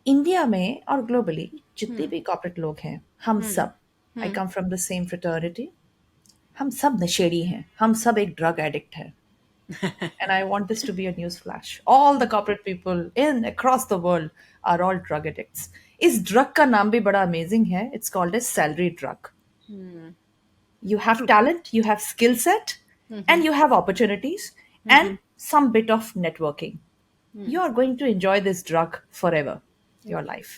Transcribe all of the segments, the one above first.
India में और globally जितने भी कॉर्पोरेट लोग हैं, हम Hmm. सब, आई Hmm. Come from the same fraternity, हम सब नशेड़ी हैं, हम सब एक ड्रग एडिक्ट हैं. And I want this to be a news flash. All the corporate people in across the world are all drug addicts. इस ड्रग का नाम भी बड़ा अमेजिंग है. It's called a salary drug. Hmm. You have True. talent, you have skill set, Mm-hmm. and you have opportunities Mm-hmm. and some bit of networking. You are going to enjoy this drug forever, your Okay. life.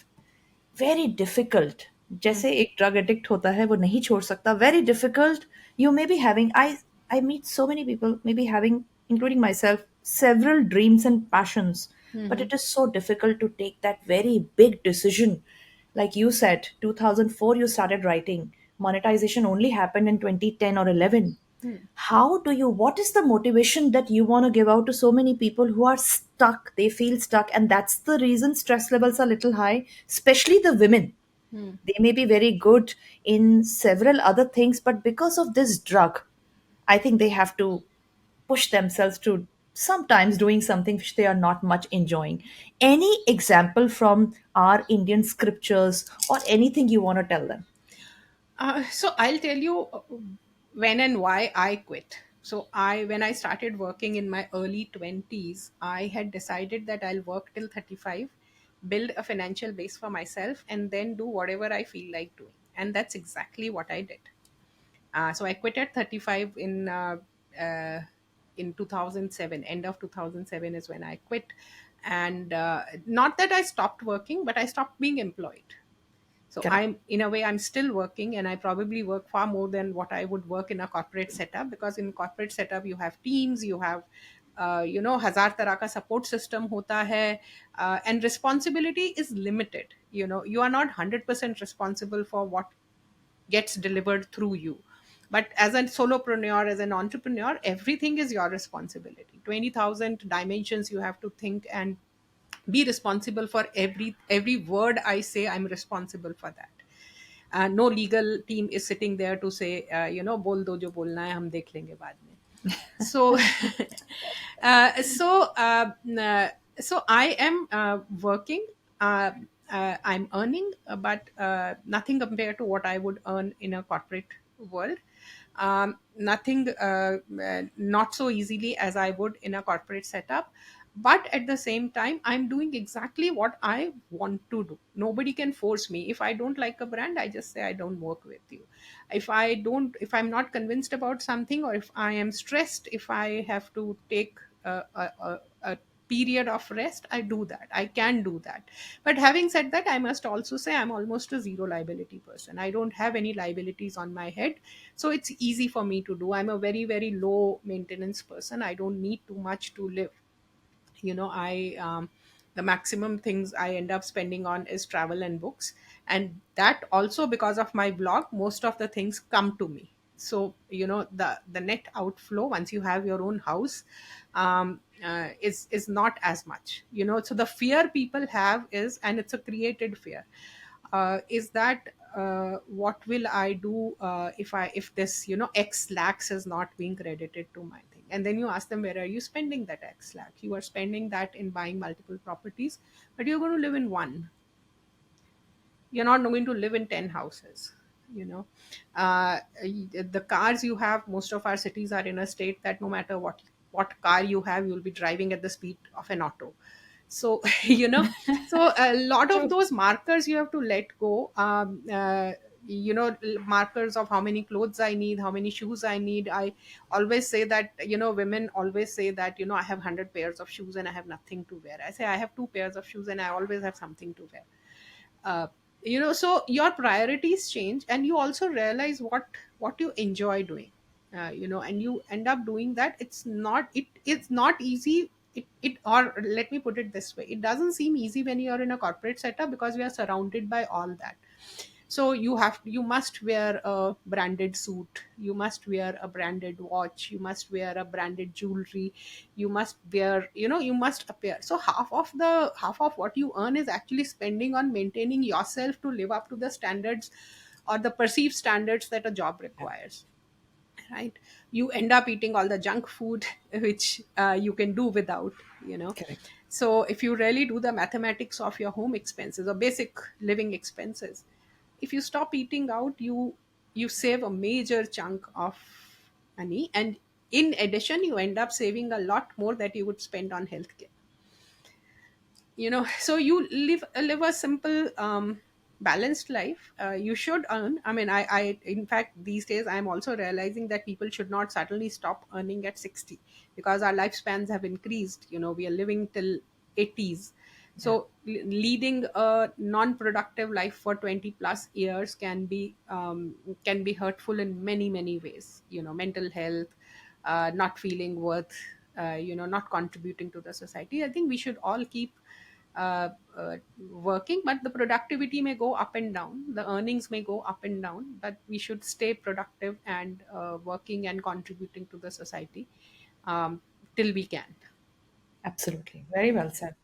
Very difficult. Hmm. जैसे एक drug addict होता है वो नहीं छोड़ सकता. Very difficult. You may be having, I meet so many people maybe having, including myself, several dreams and passions, but Mm-hmm. it is so difficult to take that very big decision. Like you said, 2004 you started writing. Monetization only happened in 2010 or 11. Hmm. How do you, what is the motivation that you want to give out to so many people who are stuck? They feel stuck, and that's the reason stress levels are little high, especially the women. Hmm. They may be very good in several other things, but because of this drug, I think they have to push themselves to sometimes doing something which they are not much enjoying. Any example from our Indian scriptures or anything you want to tell them? So I'll tell you when and why I quit. So when I started working in my early 20s, I had decided that I'll work till 35, build a financial base for myself, and then do whatever I feel like doing. And that's exactly what I did. So I quit at 35 uh, in 2007. End of 2007 is when I quit, and not that I stopped working, but I stopped being employed. So Correct. I'm, in a way, I'm still working, and I probably work far more than what I would work in a corporate setup, because in corporate setup you have teams, you have हजार तरह का support system होता है, and responsibility is limited. You are not 100% responsible for what gets delivered through you. But as a solopreneur, as an entrepreneur, everything is your responsibility. 20,000 dimensions you have to think, and be responsible for every word I say. I'm responsible for that. No legal team is sitting there to say, बोल दो जो बोलना है, हम देख लेंगे बाद में. So uh, so uh, uh, so I am working, uh, I'm earning, but nothing compared to what I would earn in a corporate world. Nothing, not so easily as I would in a corporate setup, but at the same time I'm doing exactly what I want to do. Nobody can force me. If I don't like a brand, I just say I don't work with you. If I'm not convinced about something, or if I am stressed, if I have to take a period of rest, I do that. I can do that. But having said that, I must also say I'm almost a zero liability person. I don't have any liabilities on my head, so it's easy for me to do. I'm a very, very low maintenance person. I don't need too much to live. I The maximum things I end up spending on is travel and books, and that also, because of my blog, most of the things come to me. So the net outflow, once you have your own house, is not as much. So the fear people have is, and it's a created fear, is that what will I do if this x lakhs is not being credited to my thing. And then you ask them, where are you spending that x lakh? You are spending that in buying multiple properties, but you're going to live in one. You're not going to live in 10 houses. you know the cars you have, most of our cities are in a state that no matter what car you have, you'll be driving at the speed of an auto. So so a lot of True. those markers you have to let go. Markers of how many clothes I need, how many shoes I need. I always say that, women always say that, I have 100 pairs of shoes and I have nothing to wear. I say I have 2 pairs of shoes and I always have something to wear. uh, so your priorities change, and you also realize what you enjoy doing. And you end up doing that. It's not easy. Or let me put it this way, it doesn't seem easy when you're in a corporate setup, because we are surrounded by all that. So you must wear a branded suit, you must wear a branded watch, you must wear a branded jewelry, you must wear, you must appear. So half of what you earn is actually spending on maintaining yourself to live up to the standards, or the perceived standards that a job Yeah. requires, right? You end up eating all the junk food which you can do without. Correct. So if you really do the mathematics of your home expenses or basic living expenses, if you stop eating out, you save a major chunk of money, and in addition you end up saving a lot more that you would spend on healthcare. So you live a simple, balanced life. You should earn. I mean, I in fact these days I'm also realizing that people should not suddenly stop earning at 60, because our lifespans have increased. We are living till 80s. Yeah, So leading a non-productive life for 20 plus years can be hurtful in many many ways. Mental health, not feeling worth, not contributing to the society. I think we should all keep working, but the productivity may go up and down, the earnings may go up and down, but we should stay productive and working and contributing to the society, till we can. absolutely. Very well said.